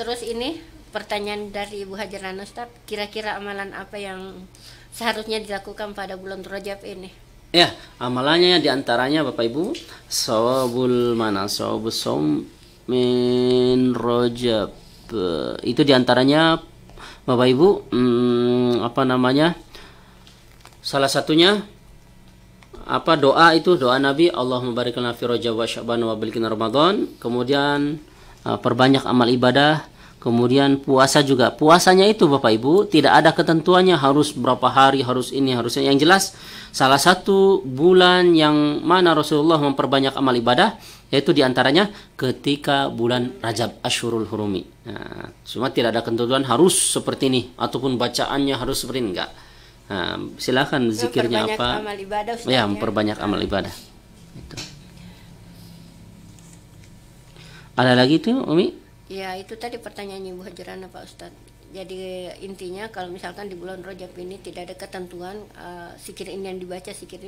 Terus ini pertanyaan dari Ibu Hajarana, Ustaz, kira-kira amalan apa yang seharusnya dilakukan pada bulan Rajab ini? Ya, amalannya diantaranya Bapak Ibu, sawabul som min Rajab. Itu diantaranya Bapak Ibu, salah satunya apa doa itu, doa Nabi, Allahumma barik lana fi Rajab wa Sya'ban wa balighna Ramadan. Kemudian perbanyak amal ibadah. Kemudian puasa juga. Puasanya itu Bapak Ibu tidak ada ketentuannya harus berapa hari, harus ini, harusnya. Yang jelas salah satu bulan yang mana Rasulullah memperbanyak amal ibadah yaitu diantaranya ketika bulan Rajab, Asyhurul Hurumi. Nah, cuma tidak ada ketentuan harus seperti ini ataupun bacaannya harus seperti ini, enggak. Nah, silakan zikirnya apa? Amal ibadah, Ustaz, ya, memperbanyak amal ibadah. Itu. Ada lagi tuh, Umi? Ya, itu tadi pertanyaan Ibu Hajrana Pak Ustadz. Jadi intinya kalau misalkan di bulan Rajab ini tidak ada ketentuan zikir ini yang dibaca, zikir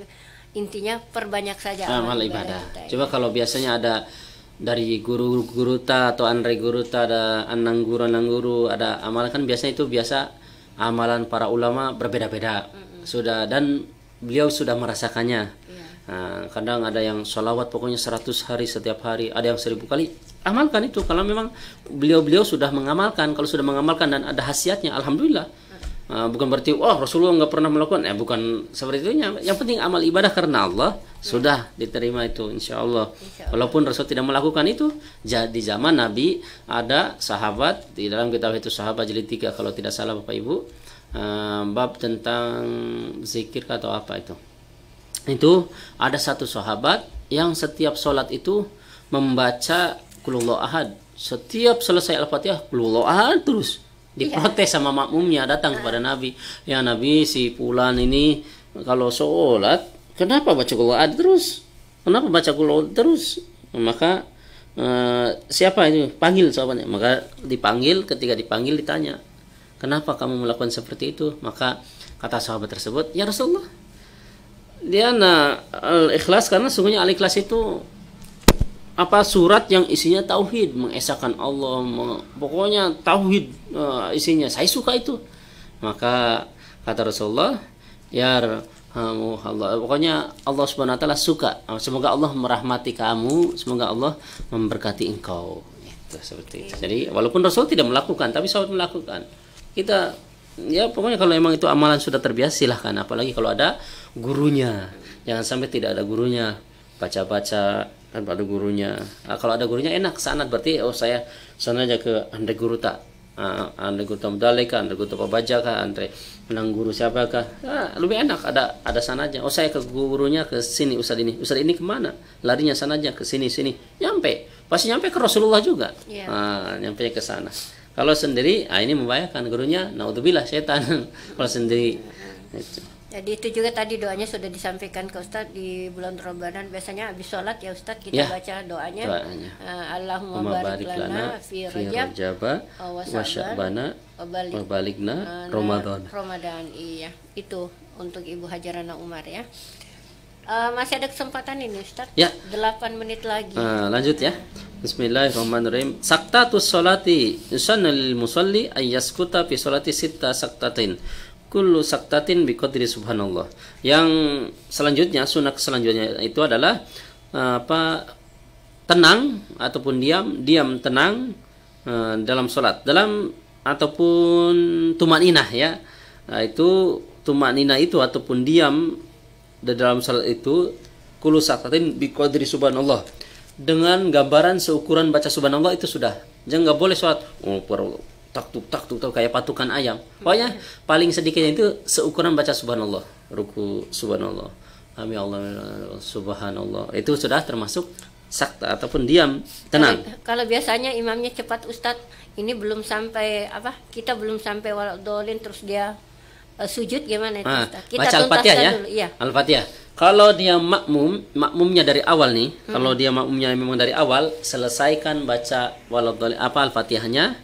intinya perbanyak saja amal ibadah. Coba kalau biasanya ada dari guru-guru atau Andre guru ada anang guru, ada amalan kan biasanya itu biasa amalan para ulama berbeda-beda. Sudah, dan beliau sudah merasakannya. Nah, kadang ada yang sholawat pokoknya 100 hari setiap hari, ada yang 1000 kali. Amalkan itu kalau memang beliau sudah mengamalkan. Kalau sudah mengamalkan dan ada khasiatnya, alhamdulillah. Bukan berarti Rasulullah nggak pernah melakukan, bukan seperti itu. Yang penting amal ibadah karena Allah sudah diterima itu, insya Allah. Walaupun Rasul tidak melakukan itu, di zaman Nabi ada sahabat, di dalam kitab itu Sahabat jilid 3 kalau tidak salah Bapak Ibu, bab tentang zikir atau apa itu ada satu sahabat yang setiap sholat itu membaca Qul Huwallahu Ahad. Setiap selesai Al-Fatihah Qul Huwallahu Ahad terus. Diprotes sama makmumnya, datang kepada Nabi. Ya Nabi, si fulan ini kalau sholat kenapa baca Qul Huwallahu Ahad terus? Kenapa baca Qul Huwallahu terus? Maka siapa itu? Panggil sahabatnya. Maka dipanggil, ketika dipanggil ditanya, kenapa kamu melakukan seperti itu? Maka kata sahabat tersebut, ya Rasulullah, dia al-ikhlas, karena sungguhnya al-ikhlas itu surat yang isinya tauhid, mengesahkan Allah, pokoknya tauhid isinya. Saya suka itu. Maka kata Rasulullah, ya Allah, pokoknya Allah Subhanahu wa taala suka. Semoga Allah merahmati kamu, semoga Allah memberkati engkau. Itu seperti itu. Jadi walaupun Rasul tidak melakukan, tapi sahabat melakukan. Kita ya pokoknya kalau emang itu amalan sudah terbiasa silahkan, apalagi kalau ada gurunya. Jangan sampai tidak ada gurunya, baca-baca kan ada gurunya. Kalau ada gurunya enak, sanad berarti saya sana aja ke Andre guru tak, Andre guru Mudaleka, Andre guru Pabajaka, Andre menang guru siapakah, lebih enak ada sana aja. Saya ke gurunya ke sini, Ustaz ini kemana, larinya sana aja ke sini, nyampe pasti nyampe ke Rasulullah juga. Nyampe ke sana. Kalau sendiri, ini membahayakan gurunya, naudzubillah setan. Kalau sendiri. Itu. Jadi itu juga tadi doanya sudah disampaikan ke Ustadz di bulan Ramadan. Biasanya habis sholat ya Ustadz kita baca doanya. Allahumma barik lana fi Rajab wa Sya'ban wa balighna Ramadan. Iya, itu untuk Ibu Hajarana Umar ya. Masih ada kesempatan ini Ustadz? Ya. 8 menit lagi. Lanjut ya. Bismillahirrahmanirrahim. Saktatus sholati yusanna lil musalli ay yaskuta fi sholati sitta saktatin. Kullu saktatin biqadri subhanallah. Yang selanjutnya, sunah selanjutnya itu adalah tenang ataupun diam tenang dalam sholat, dalam ataupun tumaninah ya. Itu tumaninah itu ataupun diam di dalam salat itu kullu saktatin biqadri subhanallah, dengan gambaran seukuran baca subhanallah itu sudah. Jangan nggak boleh sholat tak kayak patukan ayam. Pokoknya paling sedikitnya itu seukuran baca subhanallah, ruku subhanallah, amin Allah subhanallah. Itu sudah termasuk sakta ataupun diam tenang. Kalau biasanya imamnya cepat Ustadz, ini belum sampai kita belum sampai waladhdallin terus dia sujud gimana itu Ustadz? Kita baca Al-Fatihah ya. Dulu, iya. Al-Fatihah. Kalau dia makmumnya dari awal nih, kalau dia makmumnya memang dari awal, selesaikan baca waladhdallin Al-Fatihahnya.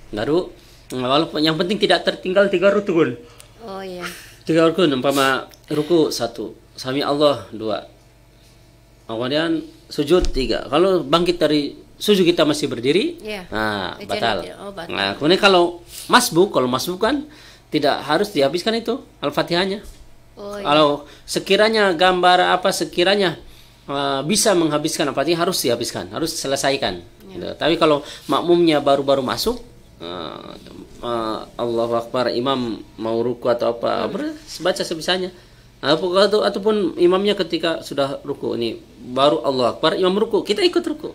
Baru walaupun yang penting tidak tertinggal 3 rukun. Oh iya. 3 rukun, umpama ruku 1, sami Allah 2. Kemudian sujud 3. Kalau bangkit dari sujud kita masih berdiri, batal. Batal. Nah, kemudian kalau masbuk kan tidak harus dihabiskan itu Al-Fatihahnya. Oh, iya. Kalau sekiranya gambar sekiranya bisa menghabiskan Al-Fatihah harus dihabiskan, harus selesaikan. Gitu. Tapi kalau makmumnya baru-baru masuk, Allahu Akbar, imam mau ruku atau baca sebisanya, Ataupun imamnya ketika sudah ruku ini baru Allah Akbar, imam ruku, kita ikut ruku.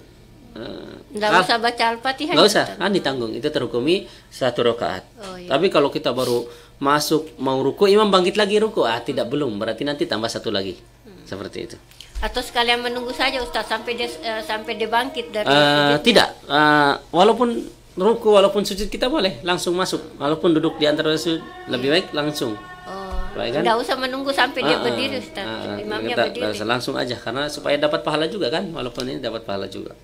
Nggak usah baca Al-Fatihah. Nggak usah, kan ditanggung, itu terhukumi 1 rakaat. Iya. Tapi kalau kita baru masuk mau ruku, imam bangkit lagi ruku, tidak belum, berarti nanti tambah 1 lagi. Seperti itu. Atau sekalian menunggu saja Ustaz sampai dia bangkit dari tidak, walaupun ruku, walaupun sujud kita boleh langsung masuk, walaupun duduk di antara sujud lebih baik langsung. Baik kan? Nggak usah menunggu sampai dia berdiri Ustaz. Imamnya kita berdiri. langsung aja, karena supaya dapat pahala juga kan, walaupun ini dapat pahala juga.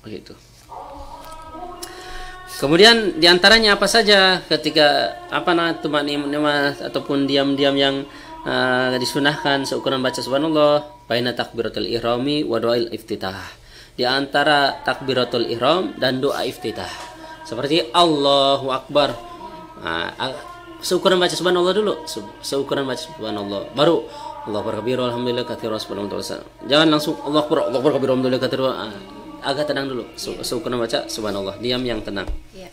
Begitu. Kemudian diantaranya apa saja ketika tumanimah ataupun diam-diam yang disunahkan seukuran baca subhanallah baina takbiratul ihrami wa doail iftitah. Di antara takbiratul ihram dan doa iftitah. Seperti Allahu Akbar. Seukuran baca subhanallah dulu, seukuran baca subhanallah. Baru Allahu Akbar kabir alhamdulillah katsiran subhanallah. Jangan langsung Allahu Akbar kabir alhamdulillah katsiran. Agak tenang dulu, seukuran baca subhanallah, diam yang tenang. Ya.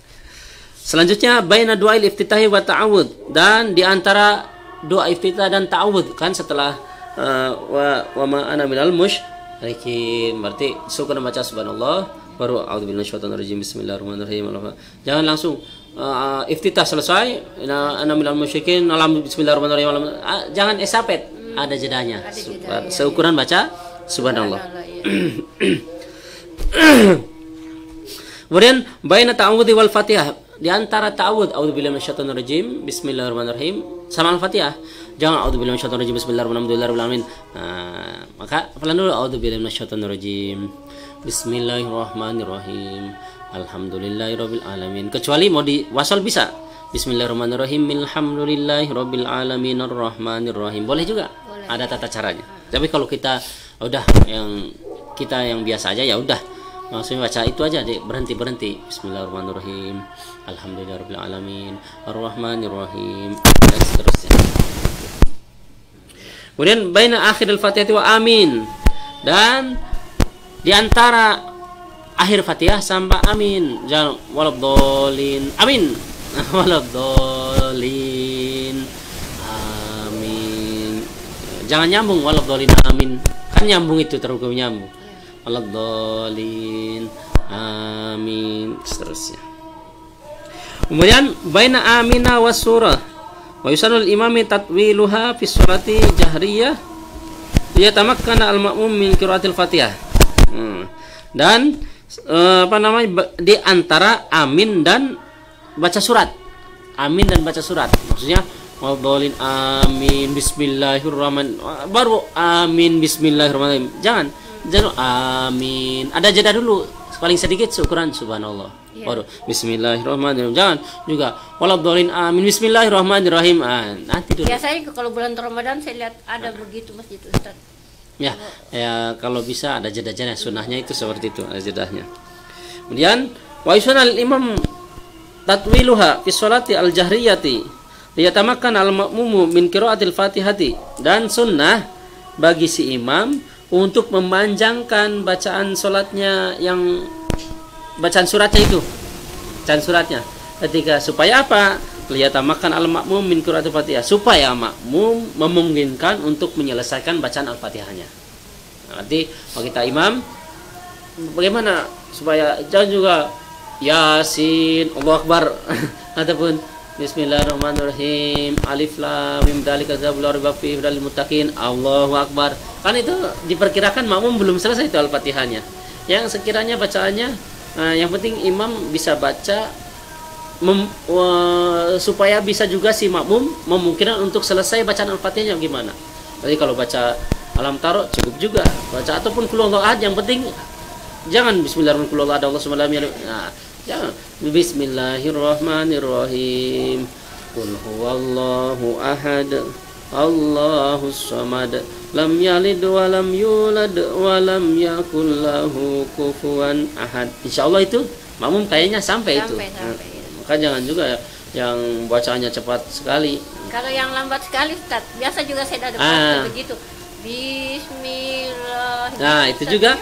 Selanjutnya baina doa iftitahi wa ta'awud, dan di antara doa iftitah dan ta'awud kan setelah wa ma ana minal musyrikin, berarti seukuran baca subhanallah baru a'udzubillahi minasyaitonir rajim bismillahirrahmanirrahim. Jangan langsung iftitah selesai ana minal musyrikin bismillahirrahmanirrahim. Jangan esapet, ada jedanya. Seukuran baca subhanallah. Kemudian baina ta'awudhi wal Fatihah, di antara ta'awud a'udzubillahi minasyaitonir rajim bismillahirrahmanirrahim sama Al-Fatihah. Jangan a'udzubillahi minasyaitonir rajim bismillahirrahmanirrahim. Maka pelan dulu a'udzubillahi minasyaitonir rajim bismillahirrahmanirrahim alhamdulillahirabbil alamin. Kecuali mau di wasal bisa bismillahirrahmanirrahim alhamdulillahirabbil alamin arrahmanirrahim. Boleh juga. Boleh. Ada tata caranya. Tapi kalau kita udah yang biasa aja ya udah, maksudnya baca itu aja deh, berhenti bismillahirrahmanirrahim alhamdulillahirabbil alamin arrahmanirrahim dan seterusnya. Kemudian baina akhiril fatihah wa amin, dan di antara akhir Fatihah sampai amin, jangan waladhdallin amin waladhdallin amin, jangan nyambung waladhdallin amin, kan nyambung itu terhukum nyambung. Waladhdallin amin, seterusnya. Kemudian baina amina was surah wa yusanul imami tatwiluha fi surati jahriyah liyatamakkana al-ma'mum min qiraatil Fatihah. Dan di antara amin dan baca surat. Amin dan baca surat. Maksudnya waladhdallin amin bismillahirrahmanirrahim baru amin bismillahirrahmanirrahim. Jangan amin, ada jeda dulu paling sedikit seukuran subhanallah. Baru bismillahirrahmanirrahim. Jangan juga waladhdallin amin bismillahirrahmanirrahim. Nanti dulu. Biasanya kalau bulan Ramadan saya lihat ada begitu Masjid Ustaz. Ya, kalau bisa ada jeda-jeda, sunnahnya itu seperti itu, ada jedahnya. Kemudian wa yusunnal imam tatwiluha fi sholati al-jahriyati liyatamakkan al-ma'mumu min qiraatil Fatihati, dan sunnah bagi si imam untuk memanjangkan bacaan sholatnya, yang bacaan suratnya itu, bacaan suratnya ketika, supaya apa? Liyatamakan al-ma'mum min qiraatil Fatihah, supaya makmum memungkinkan untuk menyelesaikan bacaan Al-Fatihahnya. Nanti kalau kita imam, bagaimana supaya jangan juga Yasin, Allahu Akbar ataupun Bismillahirrahmanirrahim Alif Lam Mim dzalika kitabul la raiba fihi hudal lil muttaqin Allahu Akbar. Kan itu diperkirakan makmum belum selesai itu Al-Fatihahnya. Yang sekiranya bacaannya yang penting imam bisa baca supaya bisa juga si makmum memungkinkan untuk selesai bacaan Al-Fatihahnya gimana. Jadi kalau baca Alam Taro cukup juga. Baca ataupun Qul huwallahu ahad, yang penting jangan Bismillahirrahmanirrahim Allah subhanahu wa ta'ala. Jangan Bismillahirrahmanirrahim Qul huwallahu ahad Allahus samad lam yalid wa lam yulad wa lam yakul lahu kufuwan ahad. Insyaallah itu makmum kayaknya sampai itu. Maka jangan juga yang bacaannya cepat sekali. Kalau yang lambat sekali Ustaz, biasa juga saya dapat begitu. Bismillah. Nah, itu juga.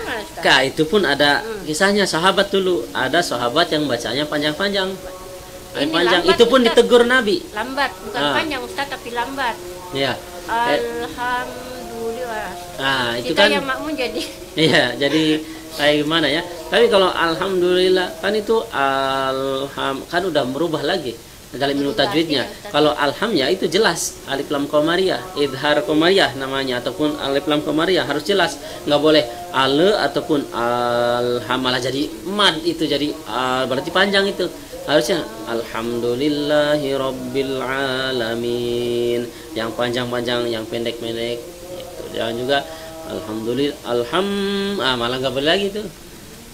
Itu pun ada kisahnya sahabat dulu. Ada sahabat yang bacanya panjang-panjang. panjang itu pun Ustaz, ditegur Nabi. Lambat, bukan panjang Ustaz tapi lambat. Iya. Alhamdulillah. Itu kita kan yang makmum jadi. Iya, jadi kayak gimana ya? Tapi kalau alhamdulillah kan itu kan udah merubah lagi dalam minum tajwidnya. Kalau alham ya itu jelas alif lam qamariyah, idhar qamariyah namanya, ataupun alif lam qamariyah harus jelas, nggak boleh ale ataupun alham malah jadi mad, itu jadi berarti panjang, itu harusnya alhamdulillahi rabbil alamin, yang panjang-panjang, yang pendek-pendek itu. Jangan juga alhamdulillah malah nggak boleh lagi tuh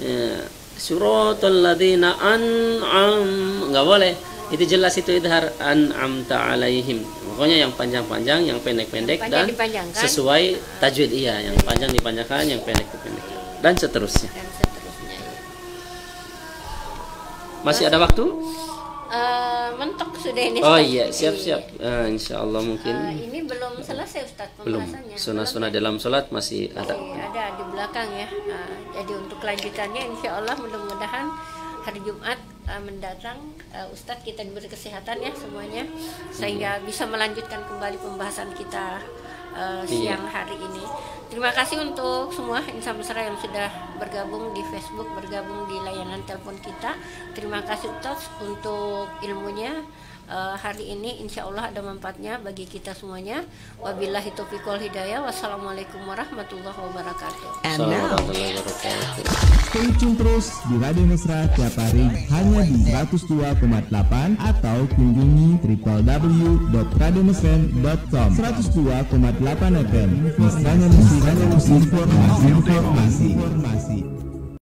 ya. Suratul ladzina an'am nggak boleh, itu jelas itu idhar an'amta alaihim. Pokoknya yang panjang-panjang, yang pendek-pendek dan sesuai tajwid. Iya, yang panjang dipanjangkan, yang pendek dipendekkan dan seterusnya. Masih ada waktu? Mentok sudah ini. Oh iya, siap-siap. Insya Allah mungkin. Ini belum selesai Ustaz pembahasannya. Belum. Sunah-sunah dalam sholat masih ada. Ada di belakang ya. Jadi untuk kelanjutannya insya Allah mudah-mudahan hari Jumat mendatang Ustadz kita diberi kesehatan ya semuanya, sehingga bisa melanjutkan kembali pembahasan kita siang hari ini. Terima kasih untuk semua insan mesra yang sudah bergabung di Facebook, bergabung di layanan telepon kita. Terima kasih Ustadz untuk ilmunya. Hari ini insya Allah ada manfaatnya bagi kita semuanya. Wabillahi taufiq wal hidayah. Wassalamualaikum warahmatullahi wabarakatuh. Stay tune terus di Radio Mesra tiap hari hanya di 102,8 atau kunjungi www.radiomesra.com. 102,8 FM. Mesranya musik, informasi.